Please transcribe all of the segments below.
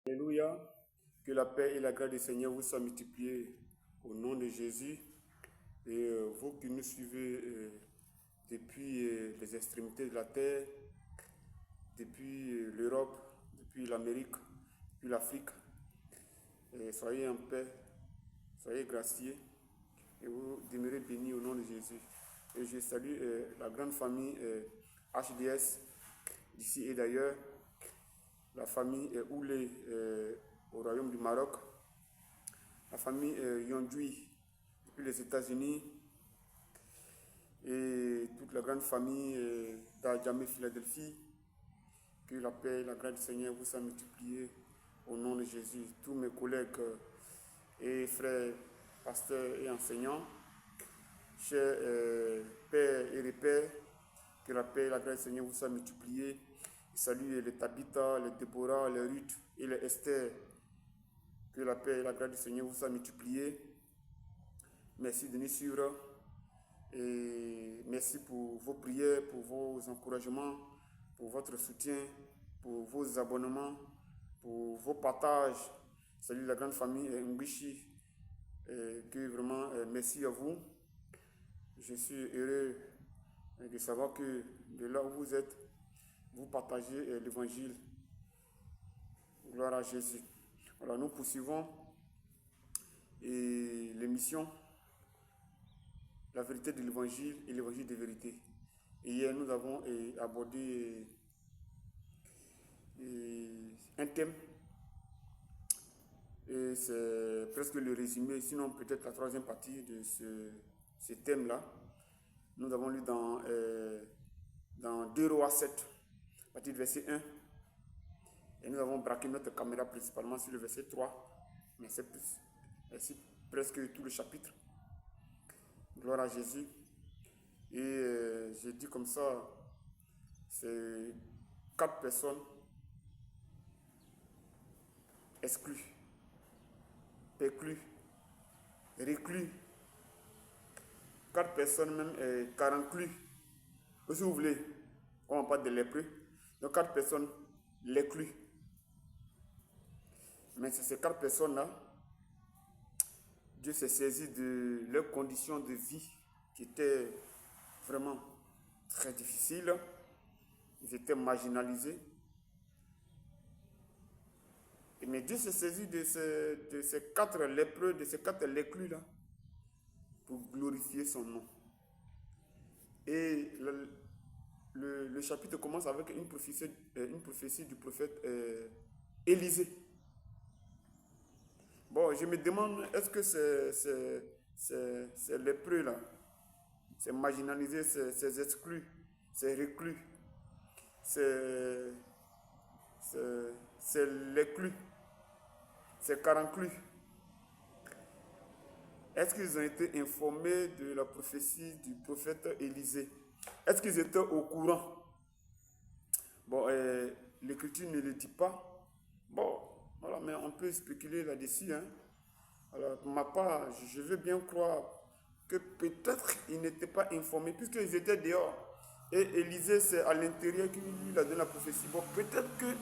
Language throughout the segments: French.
Alléluia. Que la paix et la grâce du Seigneur vous soient multipliées au nom de Jésus. Et vous qui nous suivez depuis les extrémités de la terre, depuis l'Europe, depuis l'Amérique, depuis l'Afrique, soyez en paix, soyez graciés et vous demeurez bénis au nom de Jésus. Et je salue la grande famille HDS d'ici et d'ailleurs, la famille Oulé au Royaume du Maroc, la famille Yondui depuis les États-Unis et toute la grande famille d'Adjamé Philadelphie. Que la paix et la grâce du Seigneur vous soient multipliées au nom de Jésus. Tous mes collègues et frères, pasteurs et enseignants, chers pères et repères, que la paix et la grâce du Seigneur vous soient multipliées. Je salue les Tabitha, les Déborah, les Ruth et les Esther. Que la paix et la grâce du Seigneur vous soient multipliées. Merci de nous suivre. Et merci pour vos prières, pour vos encouragements, pour votre soutien, pour vos abonnements, pour vos partages. Salut la grande famille Nguishi. Que vraiment, merci à vous. Je suis heureux de savoir que de là où vous êtes, vous partagez l'évangile. Gloire à Jésus. Alors nous poursuivons l'émission La vérité de l'évangile et l'évangile de vérité. Et hier, nous avons abordé un thème. Et c'est presque le résumé, sinon peut-être la troisième partie de ce thème-là. Nous avons lu dans 2 Rois 7, à partir du verset 1. Et nous avons braqué notre caméra principalement sur le verset 3. Mais c'est presque tout le chapitre. Gloire à Jésus. Et j'ai dit comme ça, c'est 4 personnes exclues, péclues, reclus, 4 personnes même carenclues. Si vous voulez, on parle de lépreux, donc 4 personnes léclues. Mais c'est ces 4 personnes-là, Dieu s'est saisi de leurs conditions de vie qui étaient vraiment très difficiles. Ils étaient marginalisés. Mais Dieu s'est saisi de ces 4 lépreux, de ces 4 léclus-là, pour glorifier son nom. Et le chapitre commence avec une prophétie du prophète Élisée. Bon, je me demande, est-ce que ces lépreux-là, ces marginalisés, ces exclus, ces reclus, ces léclus, ces carenclus, est-ce qu'ils ont été informés de la prophétie du prophète Élisée? Est-ce qu'ils étaient au courant? Bon, l'Écriture ne le dit pas. Bon, voilà, mais on peut spéculer là-dessus. Hein. Alors, pour ma part, je veux bien croire que peut-être ils n'étaient pas informés, puisqu'ils étaient dehors. Et Élisée, c'est à l'intérieur qu'il lui a donné la prophétie. Bon, peut-être que,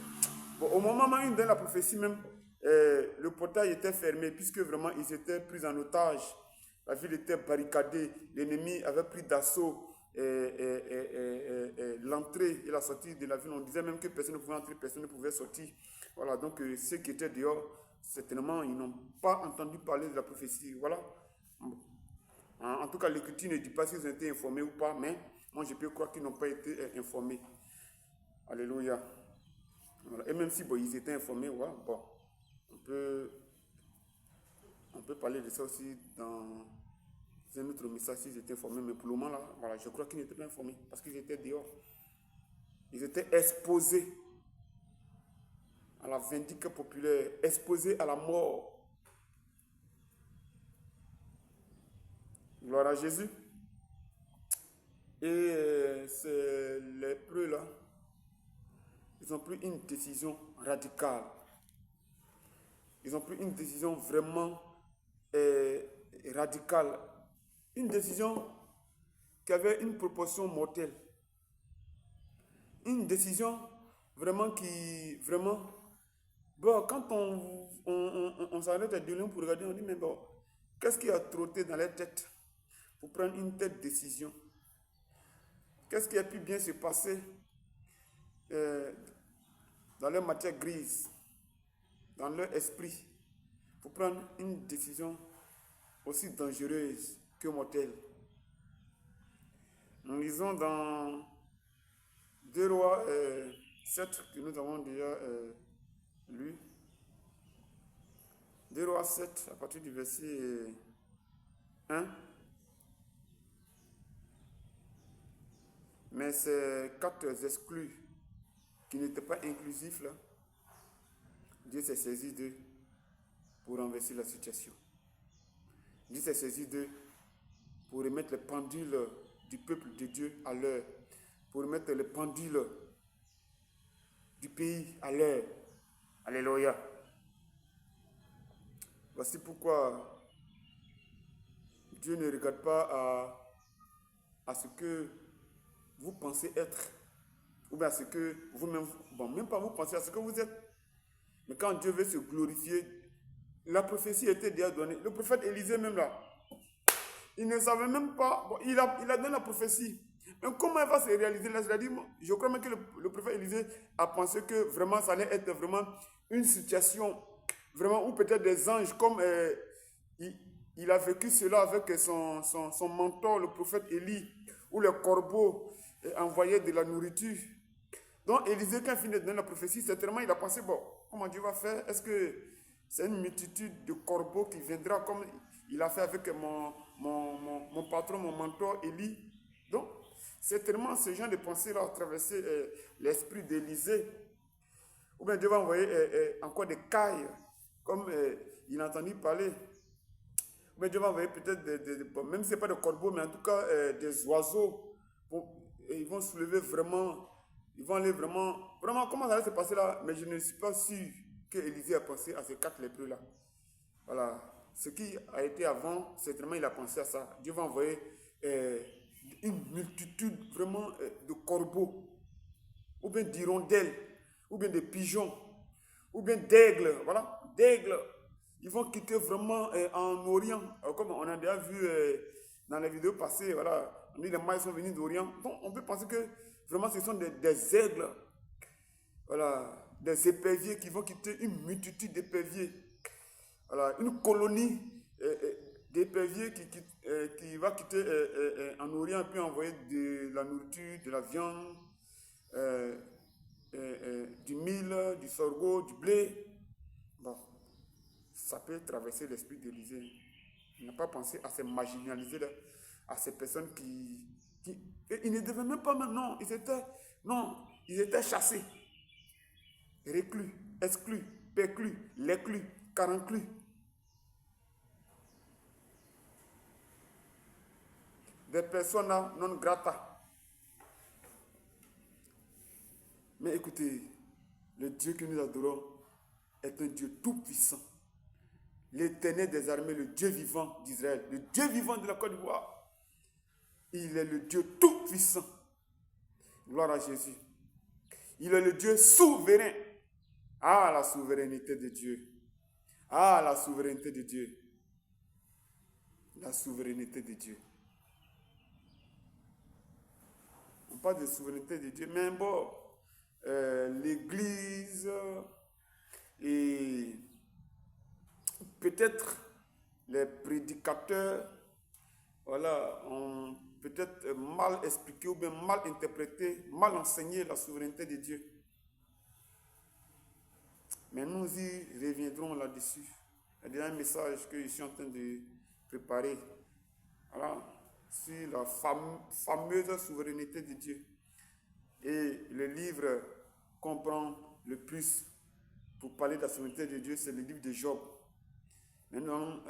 bon, au moment où il donne la prophétie même, le portail était fermé, puisque vraiment ils étaient pris en otage. La ville était barricadée, l'ennemi avait pris d'assaut l'entrée et la sortie de la ville. On disait même que personne ne pouvait entrer, personne ne pouvait sortir. Voilà, donc ceux qui étaient dehors, certainement, ils n'ont pas entendu parler de la prophétie. Voilà. En tout cas, l'Écriture ne dit pas s'ils ont été informés ou pas, mais moi, je peux croire qu'ils n'ont pas été informés. Alléluia. Voilà. Et même si bon, ils étaient informés, ouais, bon, on peut parler de ça aussi dans un autre message s'ils étaient informés, mais pour le moment, là, voilà, je crois qu'ils n'étaient pas informés parce qu'ils étaient dehors. Ils étaient exposés à la vindicte populaire, exposés à la mort. Gloire à Jésus. Et ces lépreux-là, ils ont pris une décision radicale. Ils ont pris une décision vraiment radicale. Une décision qui avait une proportion mortelle. Une décision vraiment Bon, quand on s'arrête à Dieu pour regarder, on dit, mais bon, qu'est-ce qui a trotté dans les têtes pour prendre une telle décision? Qu'est-ce qui a pu bien se passer euh, dans leur matière grise, dans leur esprit, pour prendre une décision aussi dangereuse que mortelle? Nous lisons dans 2 Rois 7 que nous avons déjà lu. 2 Rois 7 à partir du verset 1. Mais ces 4 exclus qui n'étaient pas inclusifs là, Dieu s'est saisi d'eux pour renverser la situation. Dieu s'est saisi d'eux pour remettre les pendules du peuple de Dieu à l'heure, pour remettre les pendules du pays à l'heure. Alléluia. Voici pourquoi Dieu ne regarde pas à ce que vous pensez être, ou bien à ce que vous-même, bon, même pas vous pensez à ce que vous êtes. Mais quand Dieu veut se glorifier, la prophétie était déjà donnée. Le prophète Élisée même là, il ne savait même pas, bon, il a donné la prophétie. Mais comment elle va se réaliser là? C'est-à-dire, je crois même que le prophète Élisée a pensé que vraiment ça allait être vraiment une situation, vraiment, où peut-être des anges, comme il a vécu cela avec son mentor, le prophète Élie, où les corbeaux envoyaient de la nourriture. Donc Élisée, quand il finit de donner la prophétie, certainement il a pensé, bon, comment Dieu va faire? Est-ce que c'est une multitude de corbeaux qui viendra comme il a fait avec mon patron, mon mentor Élie? Donc, certainement ce genre de pensée-là a traversé l'esprit d'Élisée. Ou bien Dieu va envoyer encore des cailles, comme il a entendu parler. Ou bien Dieu va envoyer peut-être, bon, même si ce n'est pas des corbeaux, mais en tout cas des oiseaux. Et ils vont soulever vraiment. Ils vont aller vraiment, vraiment, comment ça va se passer là? Mais je ne suis pas sûr que Élisée a pensé à ces 4 lépreux-là. Voilà. Ce qui a été avant, certainement, il a pensé à ça. Dieu va envoyer une multitude vraiment de corbeaux, ou bien d'hirondelles, ou bien de pigeons, ou bien d'aigles. Voilà, d'aigles. Ils vont quitter vraiment en Orient, comme on a déjà vu dans les vidéos passées. Voilà, on dit les mailles sont venus d'Orient. Donc, on peut penser que vraiment ce sont des aigles, voilà, des éperviers qui vont quitter une multitude d'éperviers. Voilà, une colonie d'éperviers qui va quitter en Orient, puis envoyer de la nourriture, de la viande, euh, du mil, du sorgho, du blé. Bon, ça peut traverser l'esprit d'Élisée. Il n'a pas pensé à ces marginalisés là, à ces personnes et ils ne devaient même pas maintenant, ils étaient chassés, reclus, exclus, perclus, l'éclus, caranclus. Des personnes non grata. Mais écoutez, le Dieu que nous adorons est un Dieu tout-puissant. L'Éternel des armées, le Dieu vivant d'Israël, le Dieu vivant de la Côte d'Ivoire. Il est le Dieu tout-puissant. Gloire à Jésus. Il est le Dieu souverain. Ah, la souveraineté de Dieu. Ah, la souveraineté de Dieu. La souveraineté de Dieu. On parle de souveraineté de Dieu, mais bon, l'Église et peut-être les prédicateurs, voilà, ont peut-être mal expliqué ou bien mal interprété, mal enseigné la souveraineté de Dieu. Mais nous y reviendrons là-dessus. Il y a un message que je suis en train de préparer, voilà, sur la fameuse souveraineté de Dieu. Et le livre qu'on prend le plus pour parler de la souveraineté de Dieu, c'est le livre de Job. Maintenant,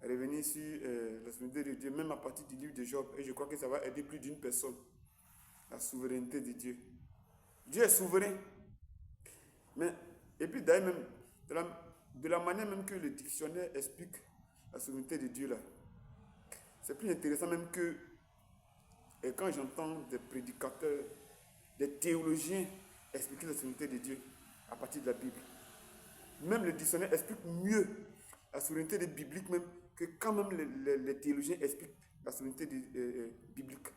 revenir sur la souveraineté de Dieu, même à partir du livre de Job, et je crois que ça va aider plus d'une personne. La souveraineté de Dieu. Dieu est souverain. Mais, et puis d'ailleurs même, de la manière même que le dictionnaire explique la souveraineté de Dieu là, c'est plus intéressant même que et quand j'entends des prédicateurs, des théologiens expliquer la souveraineté de Dieu à partir de la Bible. même le dictionnaire explique mieux la souveraineté des bibliques même que quand même les théologiens expliquent la souveraineté biblique.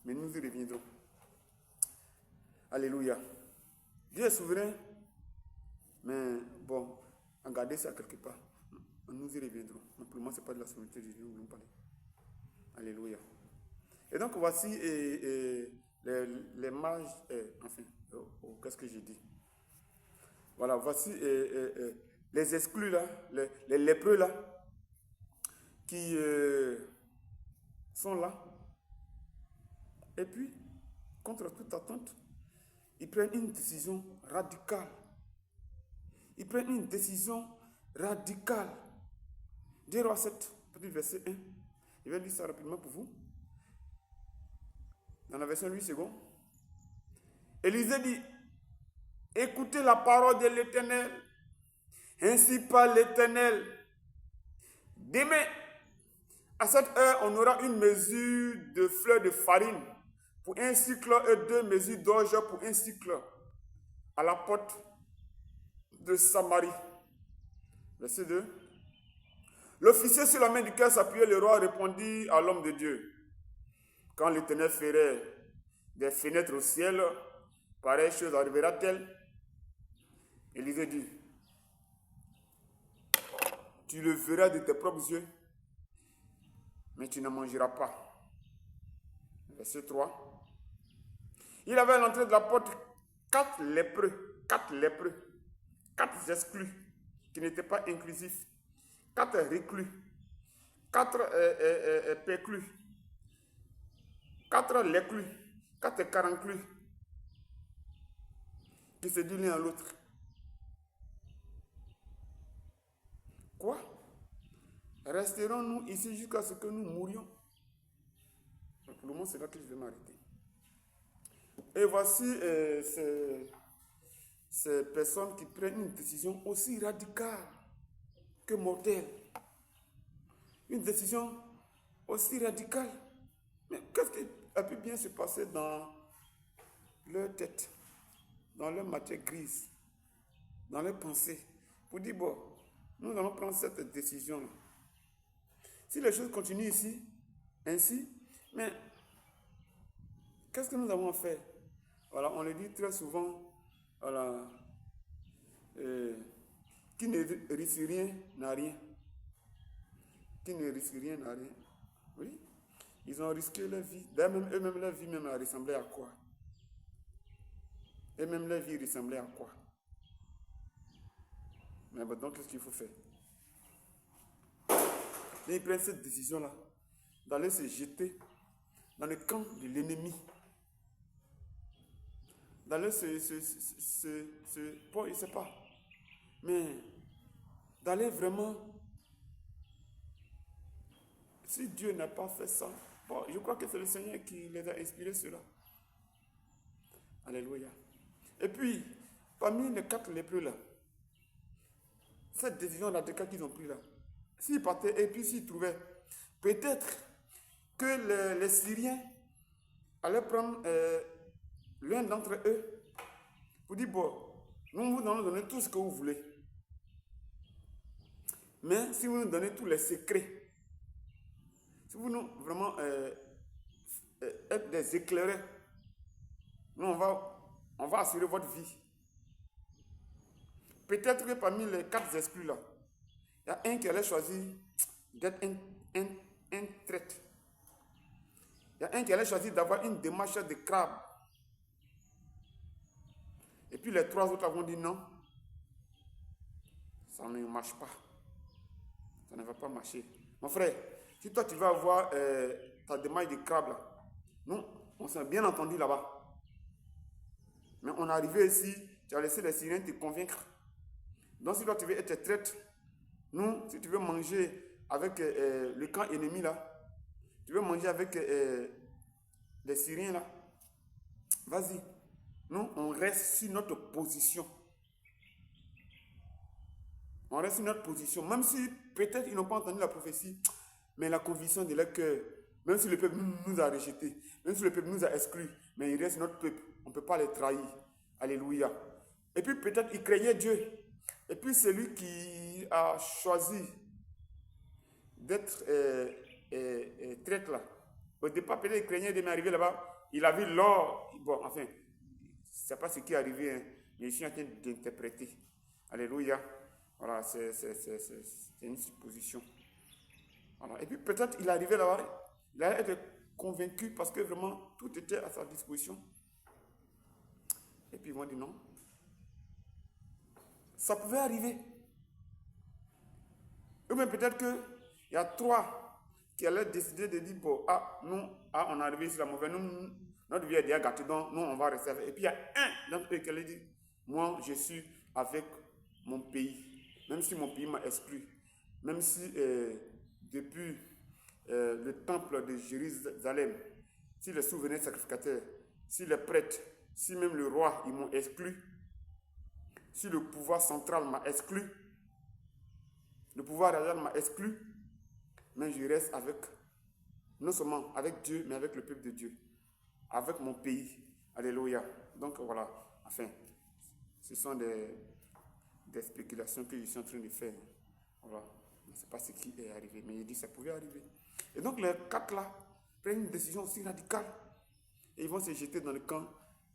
Mais nous y reviendrons. Alléluia. Dieu est souverain, mais bon, regardez ça quelque part. Nous y reviendrons. Mais pour le moment, ce n'est pas de la souveraineté de Dieu, nous voulons parler. Alléluia. Et donc, voici les mages, qu'est-ce que j'ai dit? Voilà, voici les exclus là, les lépreux là, qui sont là. Et puis, contre toute attente, ils prennent une décision radicale. Ils prennent une décision radicale. 2 Rois 7, petit verset 1. Je vais lire ça rapidement pour vous. Dans la version 8 secondes. Élisée dit, écoutez la parole de l'Éternel. Ainsi parle l'Éternel. Demain, à cette heure, on aura une mesure de fleur de farine pour un cycle et 2 mesures d'orge pour un cycle à la porte de Samarie. Verset 2. L'officier sur la main duquel s'appuyait le roi répondit à l'homme de Dieu. Quand l'Éternel ferait des fenêtres au ciel, pareille chose arrivera-t-elle? Élisée dit, tu le verras de tes propres yeux, mais tu ne mangeras pas. Verset 3. Il avait à l'entrée de la porte 4 lépreux, 4 exclus, qui n'étaient pas inclusifs, 4 reclus, 4 péclus, 4 léclus, 4 caranclus, qui se disent l'un à l'autre. Quoi? Resterons-nous ici jusqu'à ce que nous mourions? Pour le moment, c'est là que je vais m'arrêter. Et voici ces personnes qui prennent une décision aussi radicale que mortelle. Une décision aussi radicale. Mais qu'est-ce qui a pu bien se passer dans leur tête, dans leur matière grise, dans leurs pensées, pour dire, bon, nous allons prendre cette décision-là. Si les choses continuent ici, ainsi, mais qu'est-ce que nous avons à faire? Voilà, on le dit très souvent, voilà, qui ne risque rien n'a rien. Qui ne risque rien n'a rien. Oui, ils ont risqué leur vie. D'ailleurs, eux-mêmes, leur vie même a ressemblé à quoi? Eux-mêmes, leur vie ressemblait à quoi? Mais bon, donc, qu'est-ce qu'il faut faire? Et ils prennent cette décision-là, d'aller se jeter dans le camp de l'ennemi. D'aller bon, je ne sais pas, mais d'aller vraiment, si Dieu n'a pas fait ça, bon, je crois que c'est le Seigneur qui les a inspirés cela. Alléluia. Et puis, parmi les 4 lépreux là, cette décision radicale qu'ils ont prise là, s'ils partaient et puis s'ils trouvaient, peut-être que les Syriens allaient prendre l'un d'entre eux pour dire, bon, nous vous allons donner tout ce que vous voulez. Mais si vous nous donnez tous les secrets, si vous nous vraiment êtes des éclaireurs, nous on va assurer votre vie. Peut-être que parmi les 4 exclus là, il y a un qui allait choisir d'être un traître. Il y a un qui allait choisir d'avoir une démarche de crabe. Et puis les 3 autres vont dire non, ça ne marche pas. Ça ne va pas marcher. Mon frère, si toi tu vas avoir ta démarche de crabe là, nous, on s'est bien entendu là-bas. Mais on est arrivé ici, tu as laissé les Syriens te convaincre. Donc si toi tu veux être traître, nous, si tu veux manger avec le camp ennemi là, tu veux manger avec les Syriens là, vas-y. Nous, on reste sur notre position. On reste sur notre position. Même si peut-être ils n'ont pas entendu la prophétie, mais la conviction de leur cœur, même si le peuple nous a rejetés, même si le peuple nous a exclus, mais il reste notre peuple. On ne peut pas les trahir. Alléluia. Et puis peut-être ils craignaient Dieu. Et puis celui qui a choisi d'être traître là. Au départ, peut-être il craignait de m'arriver là-bas. Il a vu l'or. Bon, enfin, c'est pas ce qui est arrivé, hein, mais je suis en train d'interpréter. Alléluia. Voilà, c'est une supposition. Voilà. Et puis peut-être il est arrivé là-bas, il a été convaincu parce que vraiment tout était à sa disposition. Et puis ils vont dire non. Ça pouvait arriver. Ou même peut-être qu'il y a trois qui allaient décider de dire, bon, nous, on est arrivé sur la mauvaise, notre vie est déjà gâtée, donc nous, on va rester avec. Et puis il y a un d'entre eux qui allait dire, moi, je suis avec mon pays, même si mon pays m'a exclu, même si depuis le temple de Jérusalem, si les souverains sacrificateurs, si les prêtres, si même le roi, ils m'ont exclu, si le pouvoir central m'a exclu, le pouvoir royal m'a exclu, mais je reste avec, non seulement avec Dieu, mais avec le peuple de Dieu, avec mon pays. Alléluia. Donc voilà, enfin, ce sont des spéculations que je suis en train de faire. Voilà. Je ne sais pas ce qui est arrivé, mais il dit que ça pouvait arriver. Et donc les quatre là prennent une décision aussi radicale et ils vont se jeter dans le camp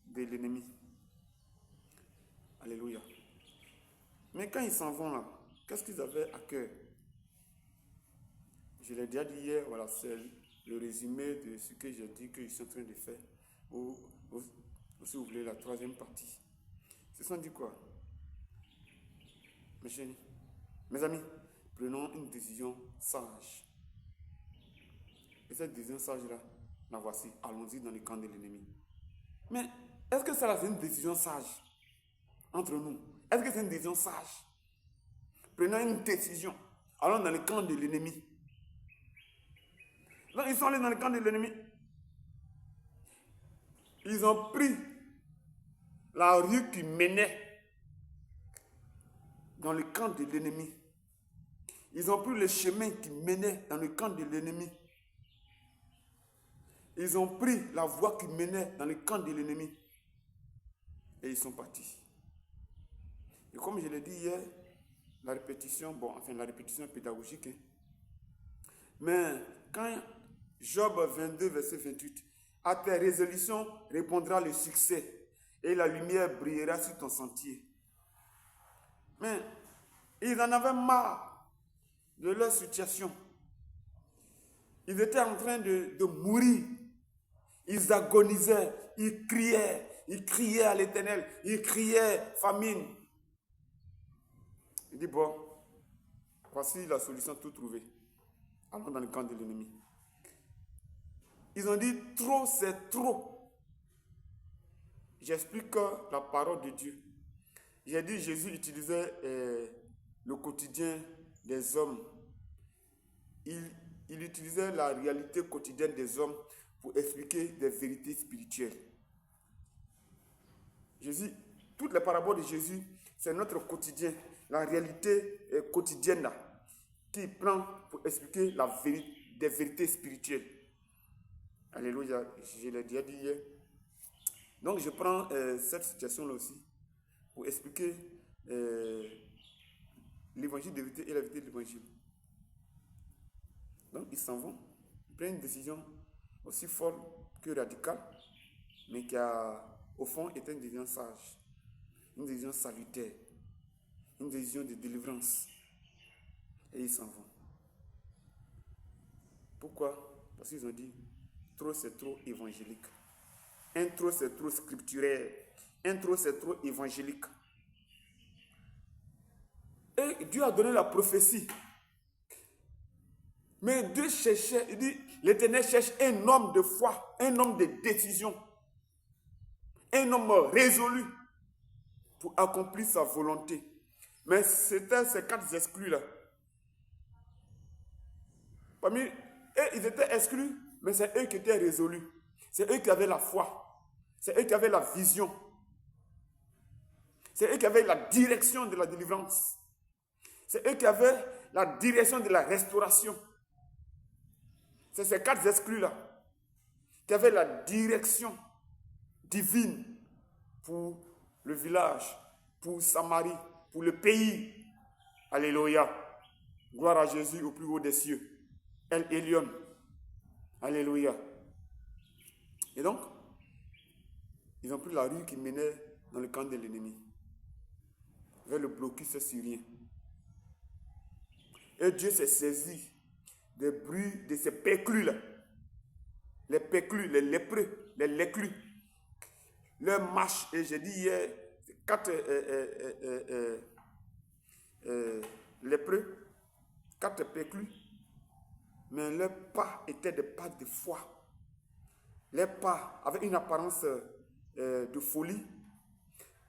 de l'ennemi. Alléluia. Mais quand ils s'en vont là, qu'est-ce qu'ils avaient à cœur? Je l'ai déjà dit hier, voilà, c'est le résumé de ce que j'ai dit que je suis en train de faire. Ou si vous voulez, la troisième partie. Ce sont dit quoi? Mes chéris, mes amis, prenons une décision sage. Et cette décision sage-là, la voici. Allons-y dans le camp de l'ennemi. Mais est-ce que ça, c'est une décision sage entre nous? Est-ce que c'est une décision sage? Prenons une décision. Allons dans le camp de l'ennemi. Donc, ils sont allés dans le camp de l'ennemi. Ils ont pris la rue qui menait dans le camp de l'ennemi. Ils ont pris le chemin qui menait dans le camp de l'ennemi. Ils ont pris la voie qui menait dans le camp de l'ennemi. Et ils sont partis. Et comme je l'ai dit hier, la répétition, la répétition pédagogique. Hein. Mais quand Job 22, verset 28, à tes résolutions répondra le succès et la lumière brillera sur ton sentier. Mais ils en avaient marre de leur situation. Ils étaient en train de mourir. Ils agonisaient, ils criaient à l'Éternel, ils criaient famine. Il dit, bon, voici la solution tout trouvée. Allons dans le camp de l'ennemi. Ils ont dit, trop c'est trop. J'explique la parole de Dieu. J'ai dit, Jésus utilisait le quotidien des hommes. Il utilisait la réalité quotidienne des hommes pour expliquer des vérités spirituelles. Jésus, toutes les paraboles de Jésus, c'est notre quotidien, la réalité quotidienne là, qui prend pour expliquer des vérités spirituelles. Alléluia, je l'ai déjà dit hier. Donc je prends cette situation-là aussi pour expliquer l'évangile de vérité et la vérité de l'évangile. Donc ils s'en vont, ils prennent une décision aussi folle que radicale, mais qui a au fond été une décision sage, une décision salutaire, une décision de délivrance. Et ils s'en vont. Pourquoi? Parce qu'ils ont dit, trop c'est trop évangélique. Un trop c'est trop scripturaire. Un trop c'est trop évangélique. Et Dieu a donné la prophétie. Mais Dieu cherchait, il dit, l'Éternel cherche un homme de foi, un homme de décision, un homme résolu pour accomplir sa volonté. Mais c'était ces quatre exclus-là. Parmi eux, ils étaient exclus, mais c'est eux qui étaient résolus. C'est eux qui avaient la foi. C'est eux qui avaient la vision. C'est eux qui avaient la direction de la délivrance. C'est eux qui avaient la direction de la restauration. C'est ces quatre exclus-là qui avaient la direction divine pour le village, pour Samarie, pour le pays. Alléluia. Gloire à Jésus au plus haut des cieux. El Elyon. Alléluia. Et donc, ils ont pris la rue qui menait dans le camp de l'ennemi, vers le blocus syrien. Et Dieu s'est saisi des bruits de ces péclus-là. Les péclus, les lépreux, les léclus. Leur marche, et j'ai dit hier, 4 lépreux, 4 péclus, mais leurs pas étaient des pas de foi. Leurs pas avaient une apparence de folie,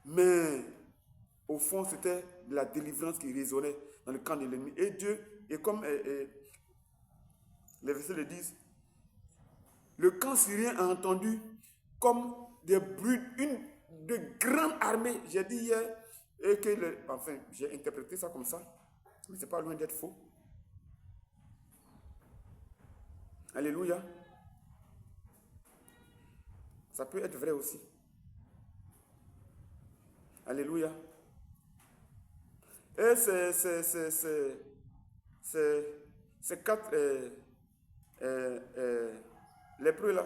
mais au fond, c'était de la délivrance qui résonnait dans le camp de l'ennemi. Et Dieu, et comme les versets le disent, le camp syrien a entendu comme des bruits, de grandes armées. J'ai dit hier, et que enfin, j'ai interprété ça comme ça, mais ce n'est pas loin d'être faux. Alléluia. Ça peut être vrai aussi. Alléluia. Et ces 4 lépreux là,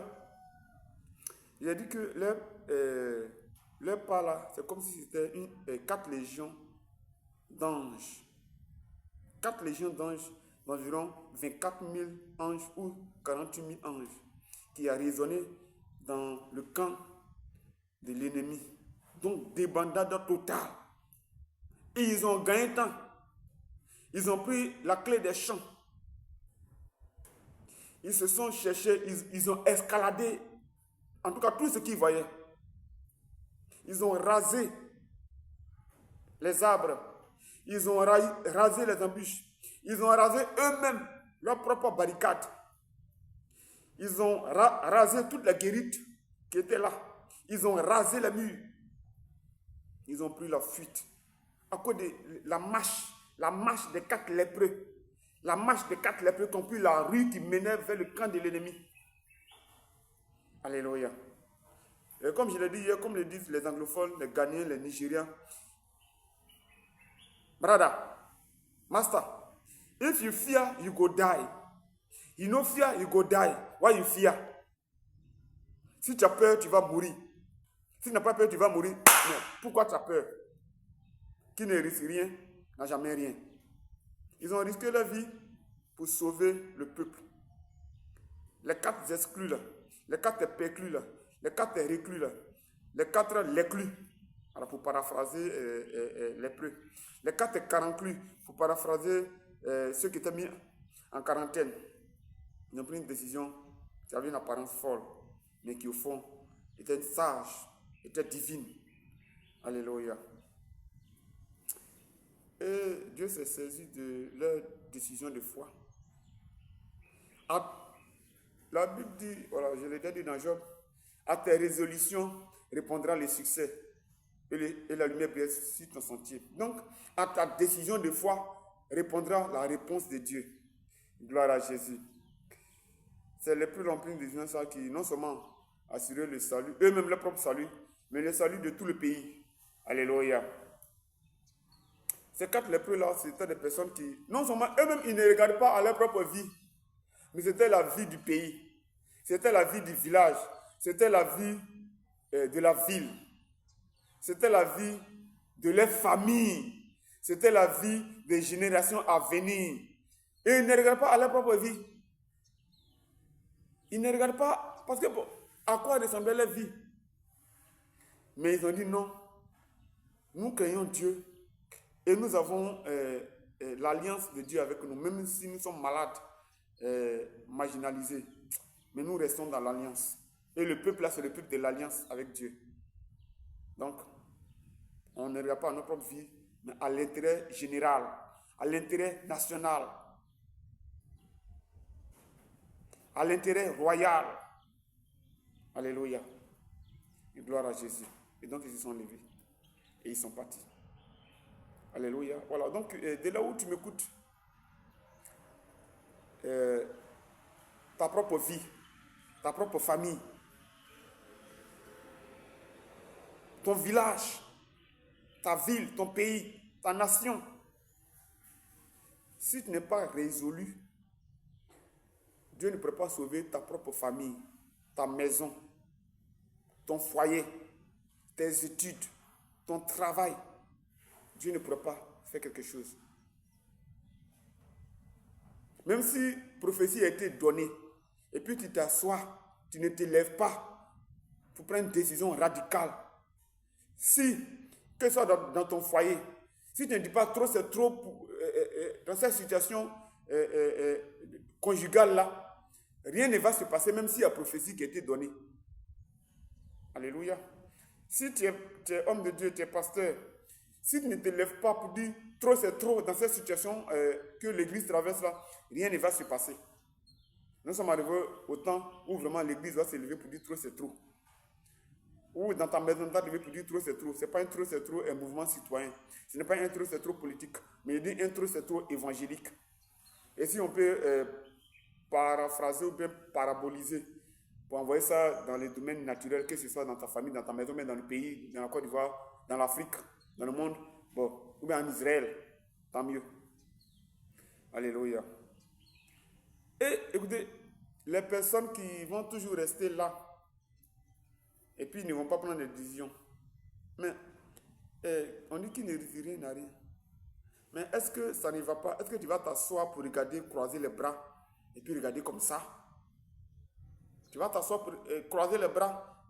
il a dit que leur pas là, c'est comme si c'était 4 légions d'anges. 4 légions d'anges, d'environ 24 000 anges ou 48 000 anges, qui a résonné dans le camp de l'ennemi. Donc, débandade totale. Et ils ont gagné temps. Ils ont pris la clé des champs. Ils se sont cherchés, ils ont escaladé, en tout cas tout ce qu'ils voyaient. Ils ont rasé les arbres. Ils ont rasé les embûches. Ils ont rasé eux-mêmes leur propre barricade. Ils ont rasé toutes les guérites qui étaient là. Ils ont rasé les murs. Ils ont pris la fuite. À cause de la marche des 4 lépreux. La marche des 4 lépreux qui ont pris la rue qui menait vers le camp de l'ennemi. Alléluia. Et comme je l'ai dit hier, comme le disent les anglophones, les Ghanéens, les Nigérians, brother, master, if you fear, you go die. You no fear, you go die. Why you fear? Si tu as peur, tu vas mourir. Si tu n'as pas peur, tu vas mourir. Mais pourquoi tu as peur? Qui ne risque rien, n'a jamais rien. Ils ont risqué leur vie pour sauver le peuple. Les 4 exclus là, les 4 péclus là, les 4 réclus là, les 4 léclus, alors pour paraphraser les preux, les 4 caranclus, pour paraphraser ceux qui étaient mis en quarantaine. Ils ont pris une décision qui avait une apparence folle, mais qui au fond était sage, était divine. Alléluia. Et Dieu s'est saisi de leur décision de foi. La Bible dit, voilà, je l'ai déjà dit dans Job, à tes résolutions répondra le succès et la lumière brille sur ton sentier. Donc, à ta décision de foi répondra la réponse de Dieu. Gloire à Jésus. C'est les plus remplis de gens qui non seulement assuraient le salut, eux-mêmes leur propre salut, mais le salut de tout le pays. Alléluia. Ces 4 lépreux-là, c'était des personnes qui, non seulement eux-mêmes, ils ne regardaient pas à leur propre vie, mais c'était la vie du pays, c'était la vie du village, c'était la vie de la ville, c'était la vie de leur famille, c'était la vie des générations à venir. Et ils ne regardent pas à leur propre vie. Ils ne regardent pas, parce que à quoi ressemblait leur vie? Mais ils ont dit non, nous craignons Dieu. Et nous avons l'alliance de Dieu avec nous, même si nous sommes malades, marginalisés. Mais nous restons dans l'alliance. Et le peuple là, c'est le peuple de l'alliance avec Dieu. Donc, on ne regarde pas à notre propre vie, mais à l'intérêt général, à l'intérêt national, à l'intérêt royal. Alléluia. Et gloire à Jésus. Et donc, ils se sont levés. Et ils sont partis. Alléluia. Voilà, donc de là où tu m'écoutes, ta propre vie, ta propre famille, ton village, ta ville, ton pays, ta nation. Si tu n'es pas résolu, Dieu ne peut pas sauver ta propre famille, ta maison, ton foyer, tes études, ton travail. Dieu ne pourra pas faire quelque chose. Même si prophétie a été donnée, et puis tu t'assois, tu ne te lèves pas pour prendre une décision radicale. Si, que ce soit dans ton foyer, si tu ne dis pas trop, c'est trop, dans cette situation conjugale-là, rien ne va se passer, même s'il y a prophétie qui a été donnée. Alléluia. Si tu es homme de Dieu, tu es pasteur, si tu ne te lèves pas pour dire trop c'est trop dans cette situation que l'Église traverse là, rien ne va se passer. Nous sommes arrivés au temps où vraiment l'Église va se lever pour dire trop c'est trop. Ou dans ta maison, tu vas lever pour dire trop c'est trop. Ce n'est pas un trop c'est trop un mouvement citoyen. Ce n'est pas un trop c'est trop politique, mais il dit un trop c'est trop évangélique. Et si on peut paraphraser ou bien paraboliser, pour envoyer ça dans les domaines naturels, que ce soit dans ta famille, dans ta maison, mais dans le pays, dans la Côte d'Ivoire, dans l'Afrique, dans le monde, bon, ou bien en Israël, tant mieux. Alléluia. Et écoutez, les personnes qui vont toujours rester là, et puis ils ne vont pas prendre des décisions. Mais on dit qu'il ne risque rien à rien. Mais est-ce que ça ne va pas? Est-ce que tu vas t'asseoir pour regarder, croiser les bras, et puis regarder comme ça? Tu vas t'asseoir pour croiser les bras?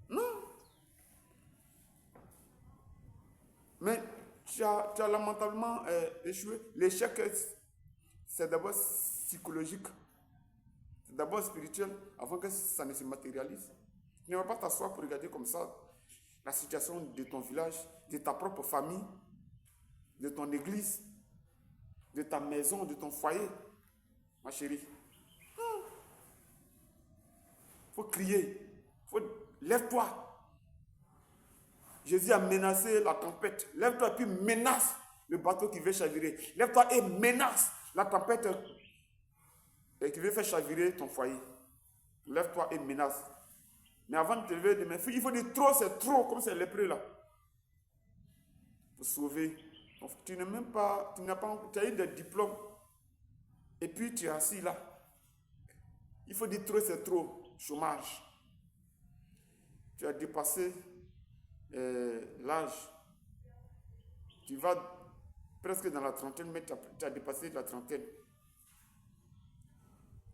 Non. Mais tu as lamentablement échoué. L'échec, c'est d'abord psychologique. C'est d'abord spirituel avant que ça ne se matérialise. Tu ne vas pas t'asseoir pour regarder comme ça la situation de ton village, de ta propre famille, de ton église, de ta maison, de ton foyer, ma chérie. Il faut crier. Lève-toi. Jésus a menacé la tempête. Lève-toi et puis menace le bateau qui veut chavirer. Lève-toi et menace la tempête qui veut faire chavirer ton foyer. Lève-toi et menace. Mais avant de te lever demain, il faut dire trop, c'est trop, comme c'est lépreux là. Pour sauver. Donc, tu n'as même pas, tu as eu des diplômes. Et puis tu es assis là. Il faut dire trop, c'est trop. Chômage. Tu as dépassé l'âge. Tu vas presque dans la trentaine, mais tu as dépassé la trentaine.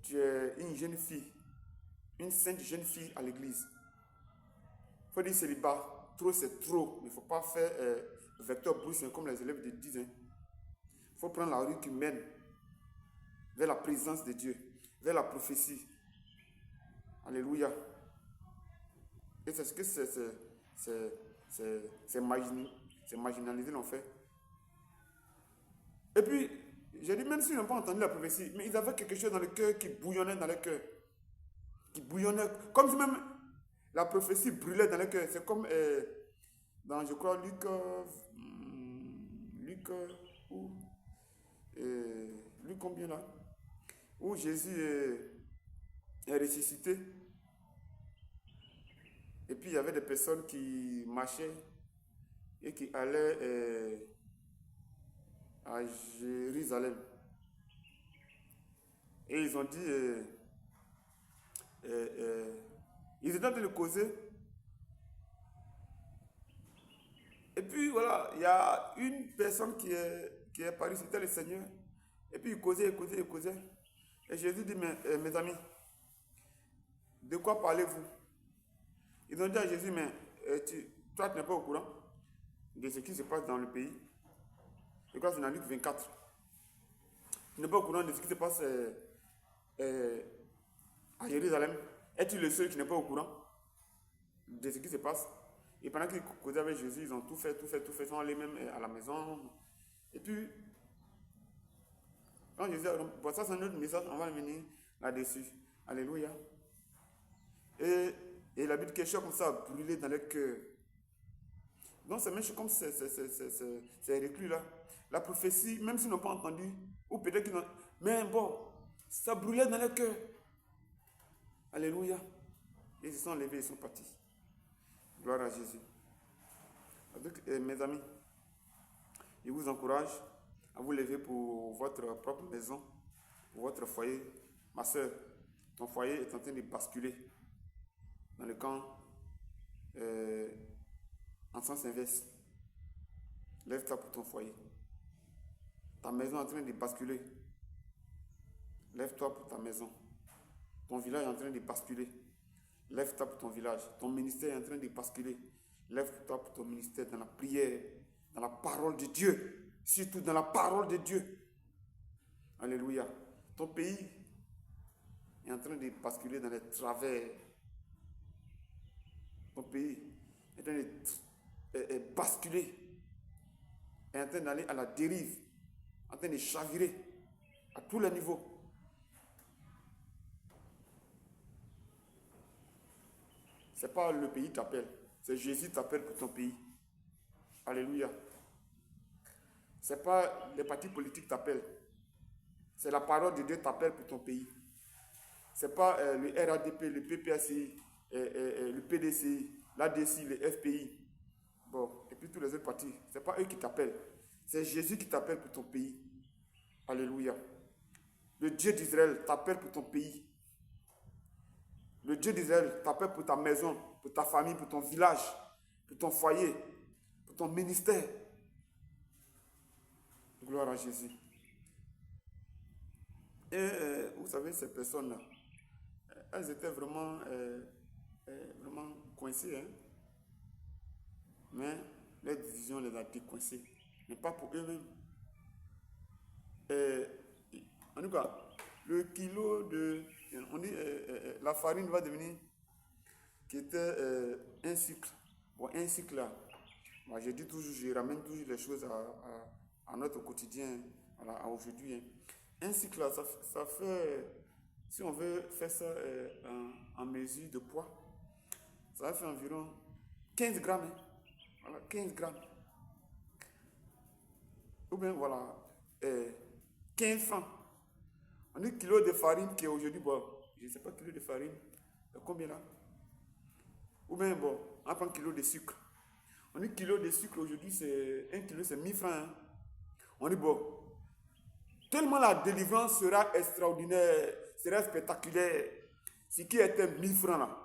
Tu es une jeune fille, une sainte jeune fille à l'église. Il faut dire célibat. Trop, c'est trop. Il ne faut pas faire vecteur brousse comme les élèves de 10 ans. Il faut prendre la rue qui mène vers la présence de Dieu, vers la prophétie. Alléluia. Et c'est ce que c'est marginalisé l'ont fait. Et puis, j'ai dit, même s'ils n'ont pas entendu la prophétie, mais ils avaient quelque chose dans le cœur qui bouillonnait dans le cœur. Qui bouillonnait. Comme si même la prophétie brûlait dans le cœur. C'est comme dans, je crois, Luc combien là? Où Jésus est ressuscité. Et puis il y avait des personnes qui marchaient et qui allaient à Jérusalem. Et ils ont dit, ils étaient en train de causer. Et puis voilà, il y a une personne qui est apparue, c'était le Seigneur. Et puis il causait. Et Jésus dit, mes amis, de quoi parlez-vous? Ils ont dit à Jésus, mais toi, tu n'es pas au courant de ce qui se passe dans le pays. Je crois que c'est dans Luc 24. Tu n'es pas au courant de ce qui se passe à Jérusalem. Es-tu le seul qui n'est pas au courant de ce qui se passe? Et pendant qu'ils causaient avec Jésus, ils ont tout fait, ils sont allés même à la maison. Et puis, quand Jésus a dit, bon, ça c'est un autre message, on va revenir là-dessus. Alléluia. Et la Bible quelque chose comme ça a brûlé dans le cœur. Donc c'est même comme ces reclus là. La prophétie, même s'ils n'ont pas entendu, ou peut-être qu'ils n'ont... Mais bon, ça brûlait dans le cœur. Alléluia. Et ils se sont levés, ils sont partis. Gloire à Jésus. Donc, mes amis, Je vous encourage à vous lever pour votre propre maison, pour votre foyer. Ma soeur, ton foyer est en train de basculer dans le camp en sens inverse. Lève-toi pour ton foyer. Ta maison est en train de basculer. Lève-toi pour ta maison. Ton village est en train de basculer. Lève-toi pour ton village. Ton ministère est en train de basculer. Lève-toi pour ton ministère dans la prière, dans la parole de Dieu. Surtout dans la parole de Dieu. Alléluia. Ton pays est en train de basculer dans les travers. Ton pays est en train de basculer. Est en train d'aller à la dérive. En train de chavirer à tous les niveaux. Ce n'est pas le pays qui t'appelle. C'est Jésus qui t'appelle pour ton pays. Alléluia. Ce n'est pas les partis politiques qui t'appellent. C'est la parole de Dieu qui t'appelle pour ton pays. Ce n'est pas le RADP, le PPACI, le PDCI, l'ADCI, le FPI. Bon, et puis tous les autres partis. Ce n'est pas eux qui t'appellent. C'est Jésus qui t'appelle pour ton pays. Alléluia. Le Dieu d'Israël t'appelle pour ton pays. Le Dieu d'Israël t'appelle pour ta maison, pour ta famille, pour ton village, pour ton foyer, pour ton ministère. Gloire à Jésus. Et vous savez, ces personnes-là, elles étaient vraiment coincées. Hein? Mais les divisions les a décoincées. Mais pas pour eux-mêmes. En tout cas, le kilo de... On dit la farine va devenir... qui était un cycle. Bon, un cycle là. Moi, je dis toujours, je ramène toujours les choses à notre quotidien, à aujourd'hui. Hein. Un cycle là, ça fait... Si on veut faire ça en mesure de poids, ça va faire environ 15 grammes. Hein. Voilà, 15 grammes. Ou bien, voilà, 15 francs. On dit kilo de farine qui est aujourd'hui, bon, je ne sais pas, kilo de farine, combien là? Ou bien, bon, on prend kilo de sucre. On dit kilo de sucre aujourd'hui, c'est 1 kilo, c'est 1000 francs. Hein. On dit, bon, tellement la délivrance sera extraordinaire, sera spectaculaire. Ce qui était 1000 francs là,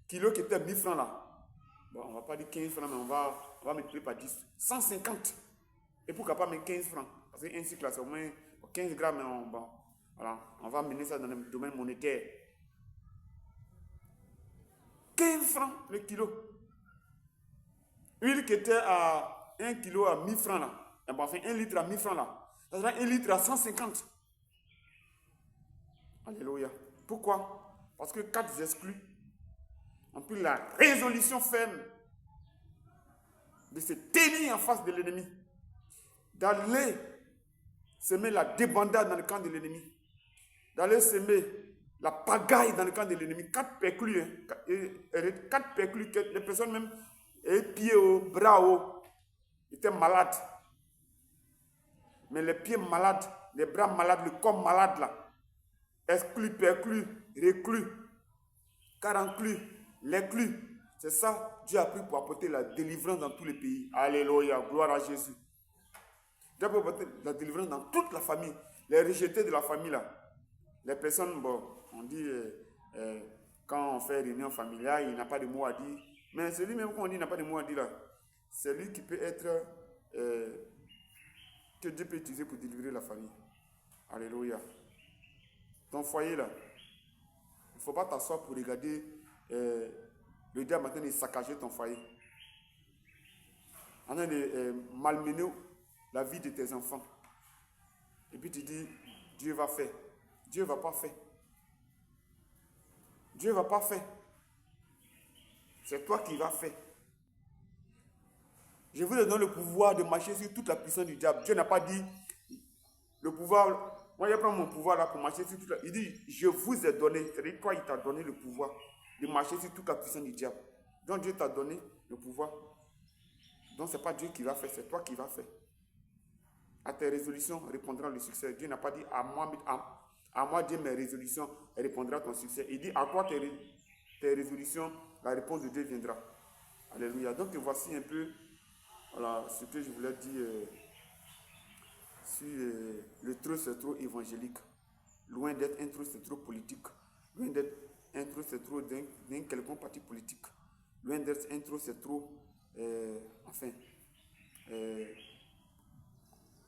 kilo qui était 1000 francs là, bon, on ne va pas dire 15 francs, mais on va multiplier par 10. 150. Et pourquoi pas mettre 15 francs? Parce qu'un cycle là, c'est au moins 15 grammes. Bon, voilà, on va mener ça dans le domaine monétaire. 15 francs le kilo. Huile qui était à 1 kilo à 1000 francs là. Et bon, enfin 1 litre à 1000 francs là. Ça sera 1 litre à 150. Alléluia. Pourquoi? Parce que 4 exclus ont pris la résolution ferme de se tenir en face de l'ennemi. D'aller semer la débandade dans le camp de l'ennemi. D'aller semer la pagaille dans le camp de l'ennemi. 4 perclus. 4 perclus. Les personnes même, les pieds hauts, bras hauts, étaient malades. Mais les pieds malades, les bras malades, le corps malade là, exclus, perclus, reclus, caranclus, l'éclus. C'est ça, Dieu a pris pour apporter la délivrance dans tous les pays. Alléluia, gloire à Jésus. Dieu a pris pour apporter la délivrance dans toute la famille. Les rejetés de la famille là. Les personnes, bon, on dit, quand on fait réunion familiale, il n'a pas de mot à dire. Mais celui même qu'on dit n'a pas de mot à dire là, c'est lui qui peut être, que Dieu peut utiliser pour délivrer la famille. Alléluia. Ton foyer là, il ne faut pas t'asseoir pour regarder le diable en train de saccager ton foyer. En train de malmener la vie de tes enfants. Et puis tu dis, Dieu va faire. Dieu ne va pas faire. Dieu ne va pas faire. C'est toi qui vas faire. Je vous donne le pouvoir de marcher sur toute la puissance du diable. Dieu n'a pas dit le pouvoir. Moi, je prends mon pouvoir là pour marcher sur toute la... Il dit, je vous ai donné. C'est-à-dire, toi, il t'a donné le pouvoir de marcher sur toute la puissance du diable. Donc, Dieu t'a donné le pouvoir. Donc, ce n'est pas Dieu qui va faire, c'est toi qui vas faire. À tes résolutions répondra le succès. Dieu n'a pas dit à moi Dieu, mes résolutions répondra ton succès. Il dit à toi tes résolutions, la réponse de Dieu viendra. Alléluia. Donc, voici un peu voilà, ce que je voulais dire le truc, c'est trop évangélique. Loin d'être un truc, c'est trop politique. Loin d'être un truc, c'est trop d'un quelconque parti politique. Loin d'être un truc, c'est trop, enfin,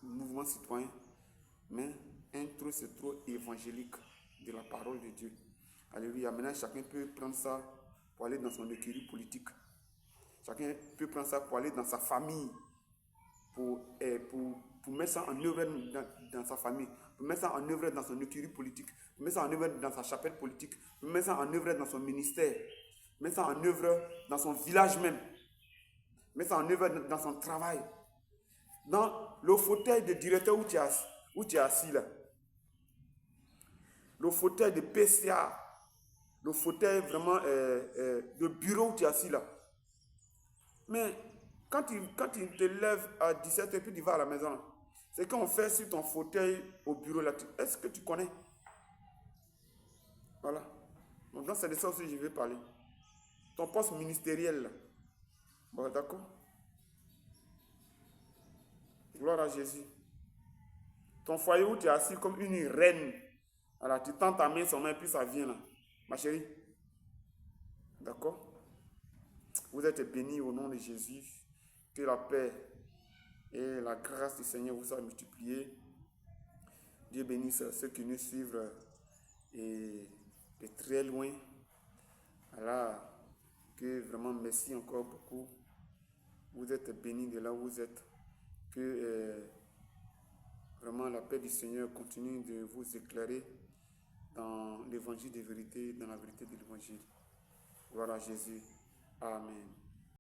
mouvement citoyen. Mais un truc, c'est trop évangélique de la parole de Dieu. Alléluia. Maintenant, chacun peut prendre ça pour aller dans son écurie politique. Chacun peut prendre ça pour aller dans sa famille, pour mettre ça en œuvre dans sa famille, pour mettre ça en œuvre dans son écurie politique, pour mettre ça en œuvre dans sa chapelle politique, pour mettre ça en œuvre dans son ministère, mettre ça en œuvre dans son village même, mettre ça en œuvre dans son travail. Dans le fauteuil de directeur où tu es assis là, le fauteuil de PCA, le fauteuil vraiment de bureau où tu es assis là. Mais quand tu te lèves à 17h puis tu vas à la maison, c'est qu'on fait sur ton fauteuil au bureau là. Est-ce que tu connais? Voilà. Donc c'est de ça aussi que je vais parler. Ton poste ministériel là. Bon, d'accord? Gloire à Jésus. Ton foyer où tu es assis comme une reine. Alors tu tends ta main, son main, puis ça vient là. Ma chérie. D'accord? Vous êtes bénis au nom de Jésus. Que la paix et la grâce du Seigneur vous soient multipliées. Dieu bénisse ceux qui nous suivent et de très loin. Alors, que vraiment merci encore beaucoup. Vous êtes bénis de là où vous êtes. Que vraiment la paix du Seigneur continue de vous éclairer dans l'évangile de vérité, dans la vérité de l'évangile. Gloire à Jésus. Amen.